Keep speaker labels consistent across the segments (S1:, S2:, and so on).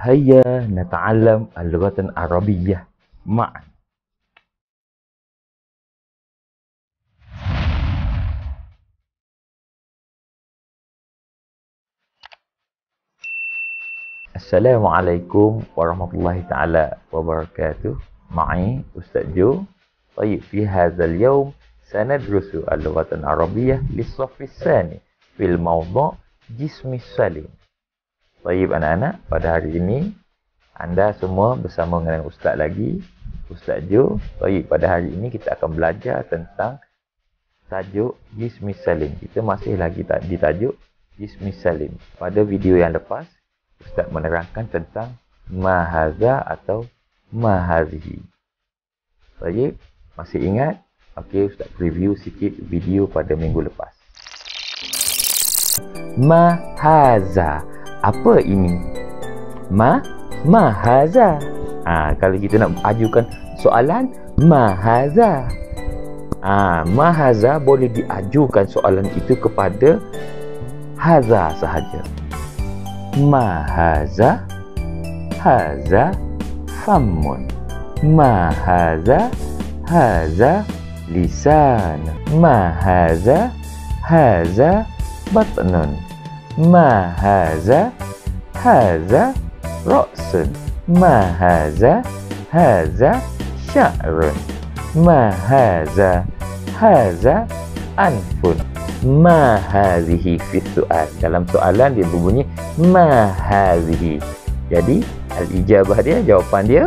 S1: هيا نتعلم اللغة العربية معا. السلام عليكم ورحمة الله تعالى وبركاته. معي أستاذ جو. طيب، في هذا اليوم سندرس اللغة العربية للصف الثاني في الموضوع جسم السليم. طيب anak-anak, pada hari ini anda semua bersama dengan Ustaz lagi, Ustaz Jo. Baik, pada hari ini kita akan belajar tentang tajuk Jismi Salim. Kita masih lagi di tajuk Jismi Salim. Pada video yang lepas, Ustaz menerangkan tentang mahaza atau mahazihi. Baik, masih ingat? Okey, Ustaz preview sikit video pada minggu lepas. Mahaza. Apa ini? Mahaza. Kalau kita nak ajukan soalan, mahaza. Mahaza boleh diajukan soalan itu kepada haza sahaja. Mahaza, haza, famun. Mahaza, haza, lisan. Mahaza, haza, batnun. Mahaza, haza, ra'sun. Mahaza, haza, sya'run. Mahaza, haza, anfun. Mahazihi fi soal. Dalam soalan dia berbunyi mahazihi. Jadi al-ijabah dia, jawapan dia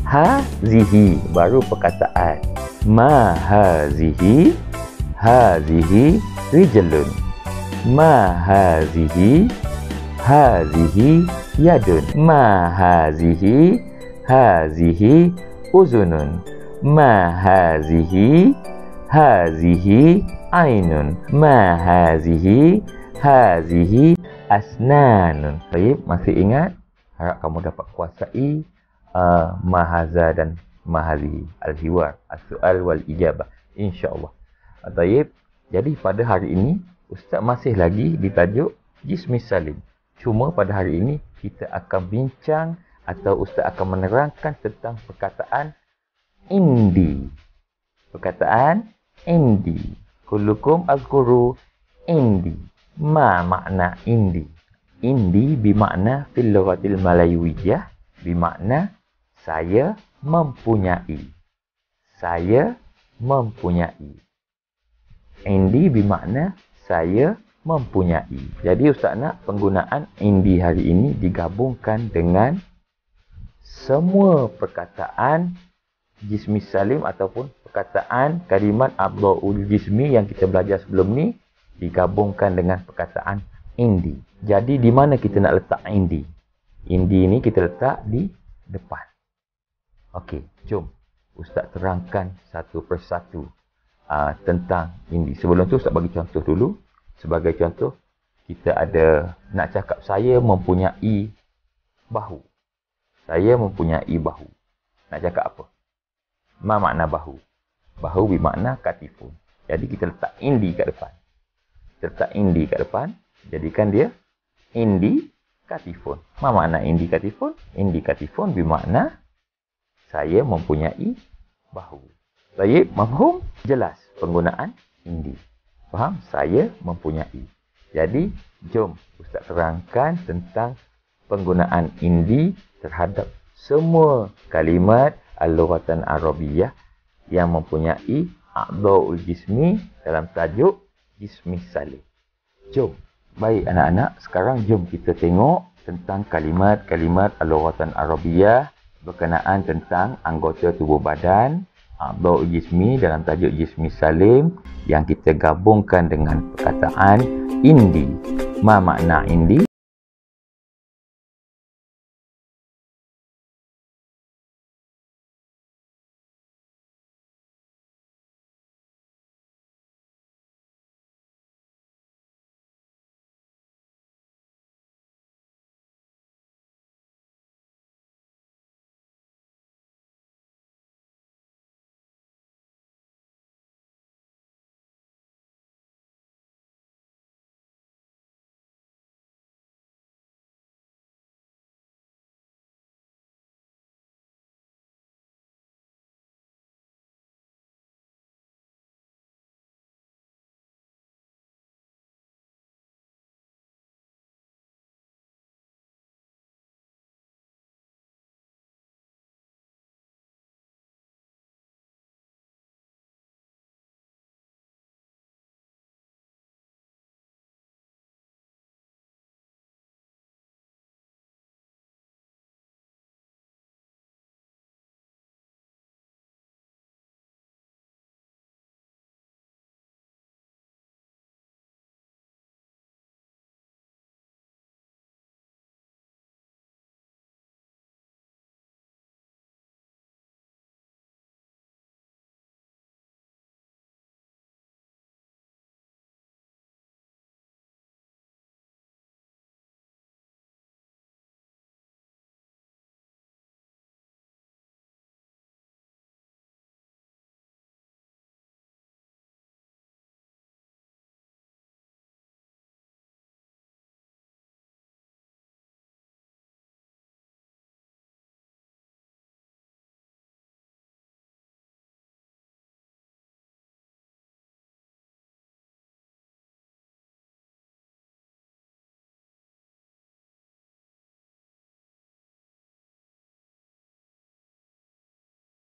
S1: hazihi, baru perkataan. Mahazihi, hazihi rijlun. Mahazihi, hazihi yadun. Mahazihi, hazihi uzunun. Mahazihi, hazihi ainun. Mahazihi, hazihi asnanun. Baik, masih ingat? Harap kamu dapat kuasai mahaza dan mahazihi, al-hiwar, as-su'al wal ijabah, insya-Allah. Baik, jadi pada hari ini Ustaz masih lagi di tajuk Jismi Salim. Cuma pada hari ini kita akan bincang atau Ustaz akan menerangkan tentang perkataan indi. Perkataan indi. Kullukum azkuru indi. Ma makna indi? Indi bermakna fil lughatil malayawiyah, bermakna saya mempunyai. Saya mempunyai. Indi bermakna saya mempunyai. Jadi Ustaz nak penggunaan indi hari ini digabungkan dengan semua perkataan jismi salim ataupun perkataan kalimat abdul jismi yang kita belajar sebelum ni digabungkan dengan perkataan indi. Jadi di mana kita nak letak indi? Indi ni kita letak di depan. Okey, jom Ustaz terangkan satu persatu tentang indi. Sebelum tu Ustaz bagi contoh dulu. Sebagai contoh, kita ada nak cakap saya mempunyai bahu. Saya mempunyai bahu. Nak cakap apa? Ma makna bahu? Bahu bermakna katifun. Jadi kita letak indi kat depan. Kita letak indi kat depan. Jadikan dia indi katifun. Ma makna indi katifun? Indi katifun bermakna saya mempunyai bahu. Baik, mafhum? Jelas penggunaan indi. Faham? Saya mempunyai. Jadi, jom Ustaz terangkan tentang penggunaan indi terhadap semua kalimat al-lughatan arabiyah yang mempunyai a'dha'ul jismi dalam tajuk jismi salim. Jom. Baik anak-anak, sekarang jom kita tengok tentang kalimat-kalimat al-lughatan arabiyah berkenaan tentang anggota tubuh badan, a'dha'ul jismi dalam tajuk jismi salim yang kita gabungkan dengan perkataan indi. Ma makna indi?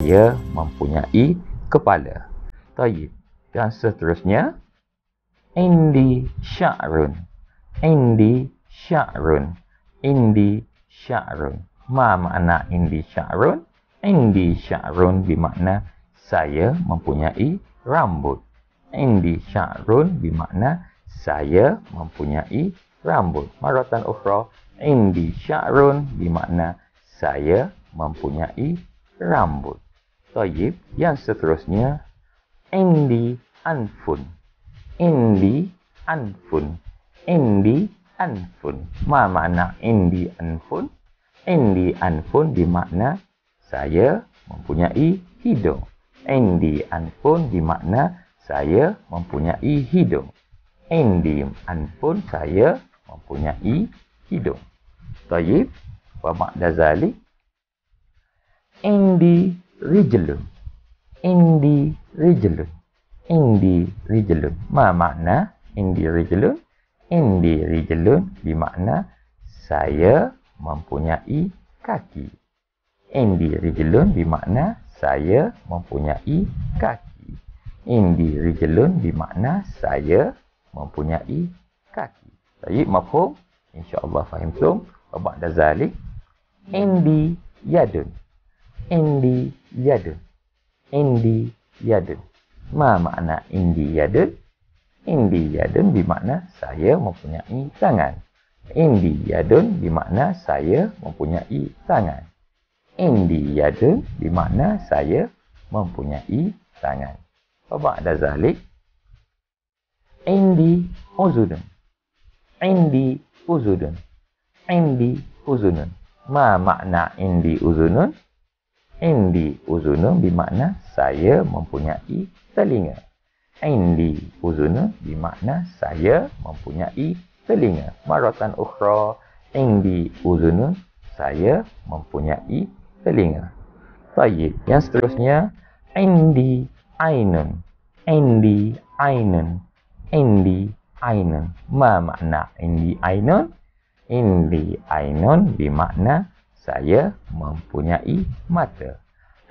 S1: saya mempunyai kepala. Tayyib. Dan seterusnya, indi sya'run. Indi sya'run. Indi sya'run. Ma makna indi sya'run? Indi sya'run bermakna saya mempunyai rambut. Indi sya'run bermakna saya mempunyai rambut. Maratan ukhra, indi sya'run bermakna saya mempunyai rambut. Tayyib. Yang seterusnya, indi anfun. Indi anfun. Indi anfun. Ma makna indi anfun? Indi anfun bermakna saya mempunyai hidung. Indi anfun bermakna saya mempunyai hidung. Indi anfun, saya mempunyai hidung. Tayyib. Wa ba'da zalik, indi rijlun. Indi rijlun. Indi rijlun. Ma makna indi rijlun? Indi rijlun bermakna saya mempunyai kaki. Indi rijlun bermakna saya mempunyai kaki. Indi rijlun bermakna saya mempunyai kaki. Baik, mafhum? InsyaAllah fahimtum. Wa ba'da zalik, indi yadun. Indi yadun. Indi yadun. Ma makna indi yadun? Indi yadun bermakna saya mempunyai tangan. Indi yadun bermakna saya mempunyai tangan. Indi yadun bermakna saya mempunyai tangan. Wa ba'da zalik, indi uzunun. Indi uzunun. Indi uzunun. Ma makna indi uzunun? Indi uzunun bermakna saya mempunyai telinga. Indi uzunun bermakna saya mempunyai telinga. Maratan ukhra, indi uzunun, saya mempunyai telinga. Tayyib. Yang seterusnya, indi ainun. Indi ainun. Indi ainun. Ma makna indi ainun? Indi ainun bermakna saya mempunyai mata.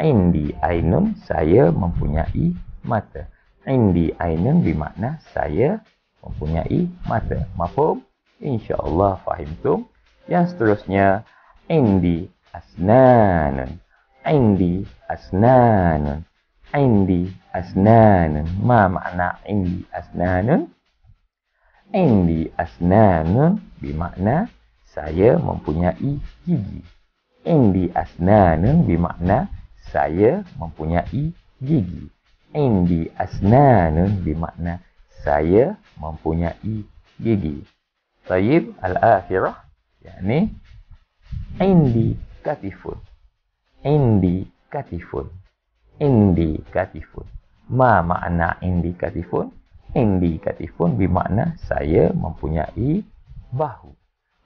S1: Indi ainun, saya mempunyai mata. Indi ainun bermakna saya mempunyai mata. Mafhum? InsyaAllah fahimtum. Yang seterusnya, indi asnanun. Indi asnanun. Indi asnanun. Ma makna indi asnanun? Indi asnanun bermakna saya mempunyai gigi. Indi asnanun bermakna saya mempunyai gigi. Indi asnanun bermakna saya mempunyai gigi. Tayyib. Al-akhirah, yakni indi katifun. Indi katifun. Indi katifun. Ma makna indi katifun? Indi katifun bermakna saya mempunyai bahu.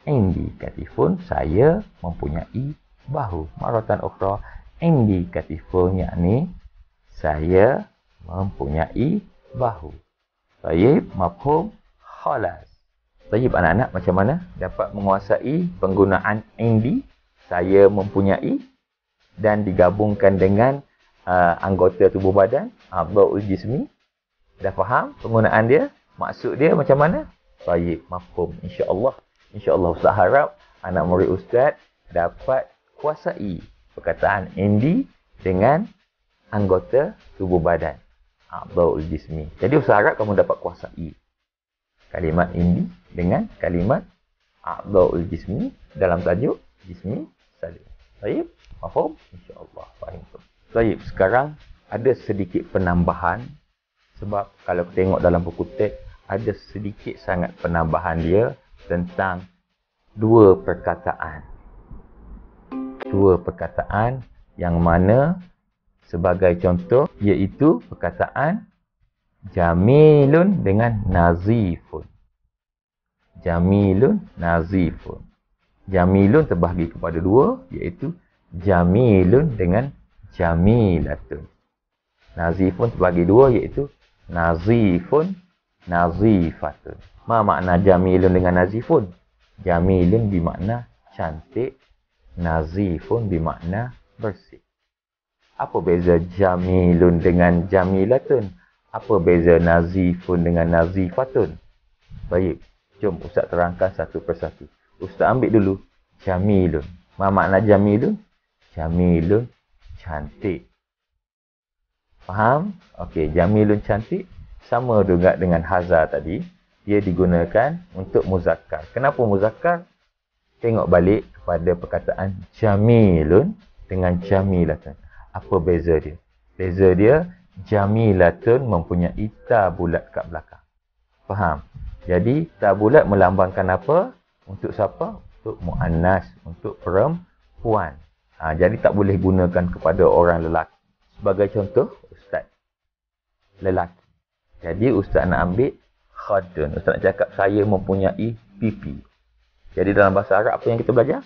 S1: Indi katifun, saya mempunyai bahu. Maratan ukhra, indi katifun, yakni saya mempunyai bahu. Tayyib, mafhum, khalas. Tayyib anak-anak, macam mana dapat menguasai penggunaan indi, saya mempunyai, dan digabungkan dengan anggota tubuh badan, a'dha'ul jismi. Dah faham penggunaan dia? Maksud dia macam mana? Tayyib, mafhum. InsyaAllah. InsyaAllah Ustaz harap anak murid Ustaz dapat kuasai perkataan indi dengan anggota tubuh badan, a'dha'ul jismi. Jadi Ustaz harap kamu dapat kuasai kalimat indi dengan kalimat a'dha'ul jismi dalam tajuk jismi salim. Baik, mafhum? InsyaAllah faham. Baik, sekarang ada sedikit penambahan, sebab kalau kita tengok dalam buku teks ada sedikit sangat penambahan dia tentang dua perkataan. Dua perkataan yang mana sebagai contoh iaitu perkataan jamilun dengan nazifun. Jamilun, nazifun. Jamilun terbahagi kepada dua, iaitu jamilun dengan jamilatun. Nazifun terbahagi dua, iaitu nazifun, nazifatun. Ma makna jamilun dengan nazifun? Jamilun bermakna cantik, nazifun bermakna bersih. Apa beza jamilun dengan jamilatun? Apa beza nazifun dengan nazifatun? Baik, jom Ustaz terangkan satu persatu. Ustaz ambil dulu jamilun. Apa makna jamilun? Jamilun cantik. Faham? Okey, jamilun cantik sama juga dengan hazar tadi. Dia digunakan untuk muzakkar. Kenapa muzakkar? Tengok balik kepada perkataan jamilun dengan jamilatun. Apa beza dia? Beza dia, jamilatun mempunyai ta bulat kat belakang. Faham? Jadi, ta bulat melambangkan apa? Untuk siapa? Untuk muannas, untuk perempuan. Jadi tak boleh gunakan kepada orang lelaki. Sebagai contoh, ustaz lelaki. Jadi ustaz nak ambil khadun. Ustaz nak cakap saya mempunyai pipi. Jadi dalam bahasa Arab apa yang kita belajar?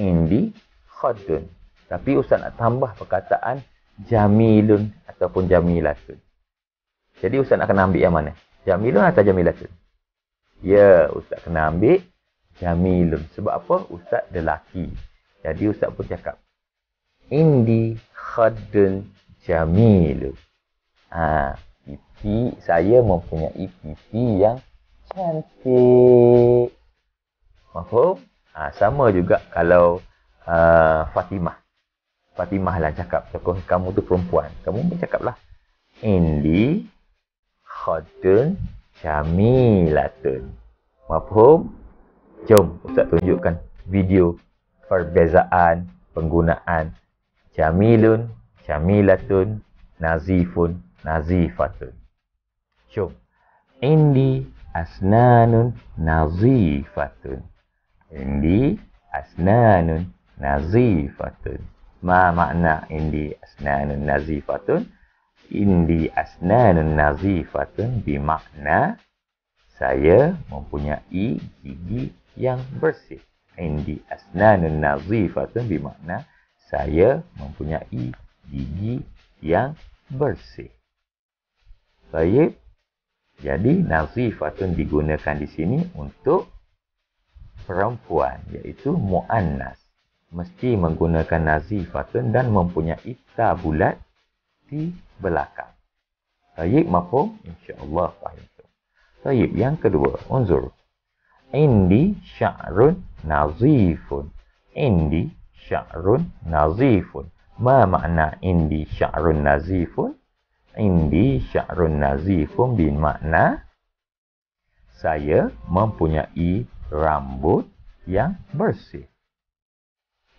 S1: Indi khadun. Tapi ustaz nak tambah perkataan jamilun ataupun jamilatun. Jadi ustaz nak kena ambil yang mana? Jamilun atau jamilatun? Ya, ustaz kena ambil jamilun. Sebab apa? Ustaz lelaki. Jadi ustaz pun cakap indi khadun jamilun. Pipi, saya mempunyai pipi yang cantik. Faham? Sama juga kalau Fatimah. Fatimah lah cakap, tokoh kamu tu perempuan. Kamu pun cakap lah. Indi khadun jamilatun. Faham? Jom Ustaz tunjukkan video perbezaan penggunaan jamilun, jamilatun, nazifun, nazifatun. Jom. Indi asnanun nazifatun. Indi asnanun nazifatun. Ma makna indi asnanun nazifatun? Indi asnanun nazifatun bermakna saya mempunyai gigi yang bersih. Indi asnanun nazifatun bermakna saya mempunyai gigi yang bersih. Baik. Jadi nazifatun digunakan di sini untuk perempuan, iaitu muannas. Mesti menggunakan nazifatun dan mempunyai ta bulat di belakang. Baik, mafhum? Insya-Allah faham. Baik, yang kedua, unzur. Indi sya'run nazifun. Indi sya'run nazifun. Ma makna indi sya'run nazifun? Indi sya'run nazifun bermakna saya mempunyai rambut yang bersih.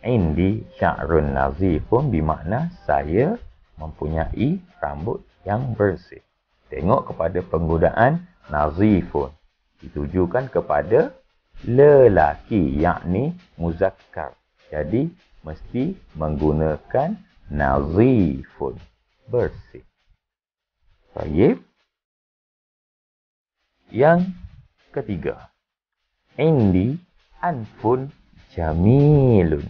S1: Indi sya'run nazifun bermakna saya mempunyai rambut yang bersih. Tengok kepada penggunaan nazifun. Ditujukan kepada lelaki, yakni muzakkar. Jadi, mesti menggunakan nazifun. Bersih. Baik. Yang ketiga. Indi anfun jamilun.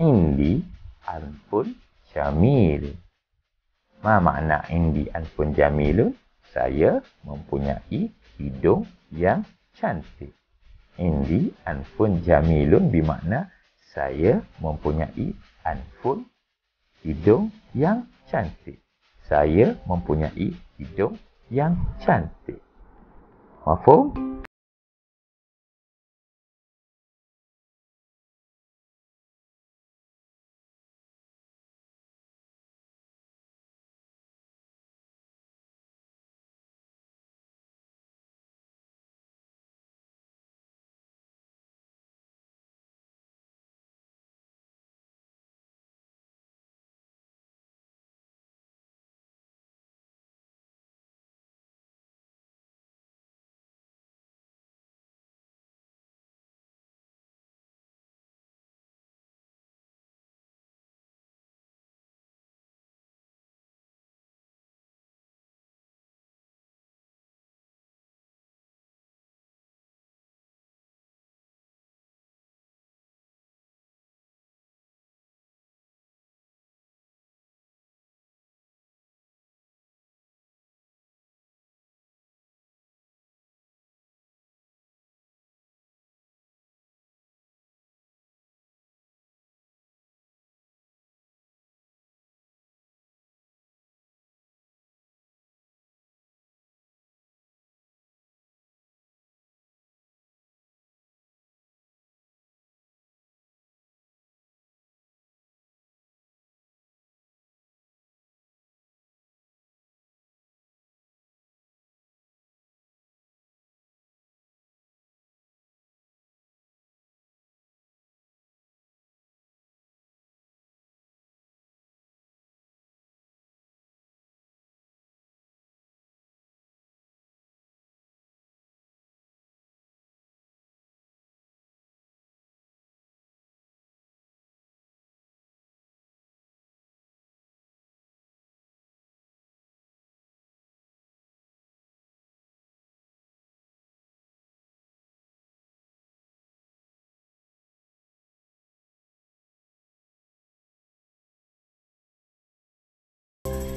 S1: Indi anfun jamilun. Ma makna indi anfun jamilun? Saya mempunyai hidung yang cantik. Indi anfun jamilun bermakna saya mempunyai anfun, hidung yang cantik. Saya mempunyai hidung yang cantik. Mafhum?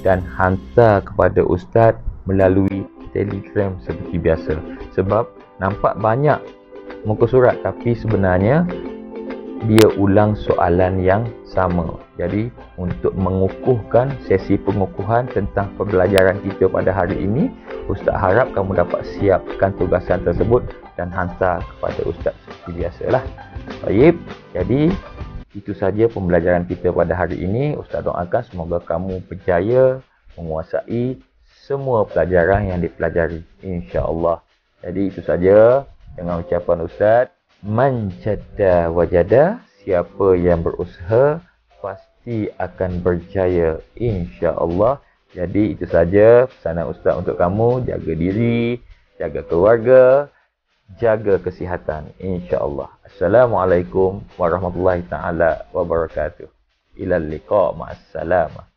S1: dan hantar kepada Ustaz melalui Telegram seperti biasa. Sebab nampak banyak muka surat tapi sebenarnya dia ulang soalan yang sama. Jadi untuk mengukuhkan sesi pengukuhan tentang pembelajaran kita pada hari ini, Ustaz harap kamu dapat siapkan tugasan tersebut dan hantar kepada Ustaz seperti biasalah. Baik, jadi itu saja pembelajaran kita pada hari ini. Ustaz doakan semoga kamu berjaya menguasai semua pelajaran yang dipelajari, insya-Allah. Jadi itu saja dengan ucapan Ustaz, man jadda wajada, siapa yang berusaha pasti akan berjaya, insya-Allah. Jadi itu saja pesanan Ustaz untuk kamu. Jaga diri, jaga keluarga, jaga kesihatan, insya-Allah. Assalamualaikum warahmatullahi taala wabarakatuh. Ilal liqa, ma'assalamah.